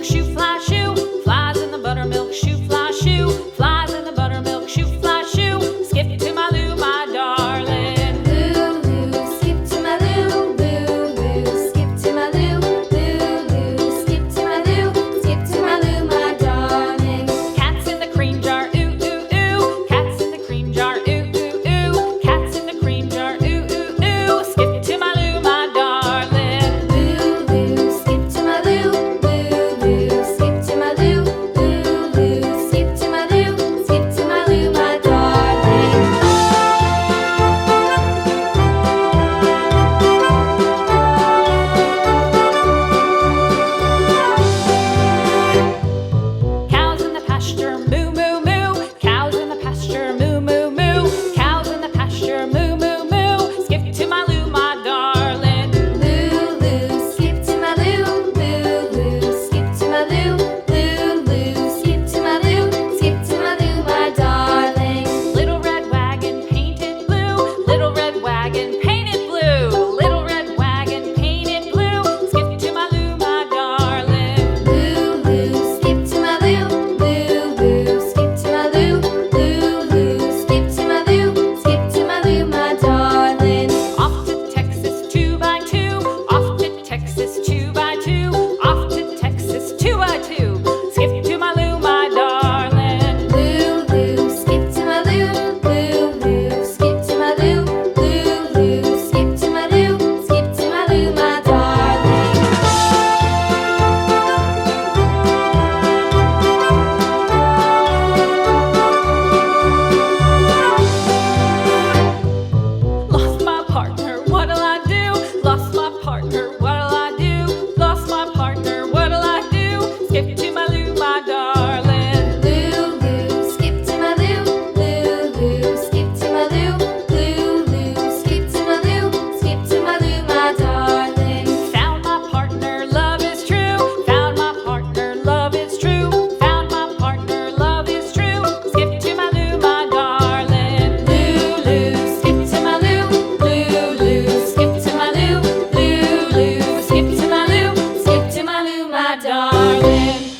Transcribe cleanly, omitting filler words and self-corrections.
buttermilk shoe, fly shoe. Flies in the buttermilk shoe, fly shoe. Flies in the buttermilk shoe, fly shoe. Skip to my Lou, my darling. Lou, skip to my Lou, Lou, skip to my Lou, Lou, skip to my Lou, skip to my Lou, my darling. Cats in the cream jar, ooh, ooh, ooh. Cats in the cream jar, ooh, ooh, ooh. Cats in the cream jar, ooh, ooh, ooh. Skip to my Lou, my darling. Lou, skip to my Lou, Lou, skip to my Lou, Lou, skip to my Lou, skip to my Lou, my darling. Cows in the pasture, moo, moo, moo. Cows in the pasture, moo, moo, moo. Cows in the pasture, moo, moo, moo. Skip to my Lou, my darling. Lou, skip to my Lou, Lou, skip to my Lou, Lou, skip to my Lou, skip to my Lou, my darling. Little red wagon painted blue. Little red wagon painted blue. Little red wagon painted blue. Skip to my Lou, my darling. Lou, skip to my Lou, Lou, skip to my Lou, Lou, skip to my Lou, skip to my Lou, my darling. Off to Texas 2x2. Off to Texas 2x2. Off to Texas 2x2. Skip to my Lou, my darling. Lou, skip to my Lou, Lou, skip to my Lou, Lou, skip to my Lou, skip to my Lou, my darling. Lost my partner, what'll I do? Lost my partner, what'll I do? Lost my partner, what'll I do? Skip to my Lou, my darling. Lou, skip to my Lou, Lou, skip to my Lou, Lou, skip to my Lou, skip to my Lou, my darling. Found my partner, love is true. Found my partner, love is true. Found my partner, love is true. Skip to my Lou, my darling. Lou, skip to my Lou, Lou, skip to my Lou, Lou, skip to my Lou, skip to my Lou, my darling.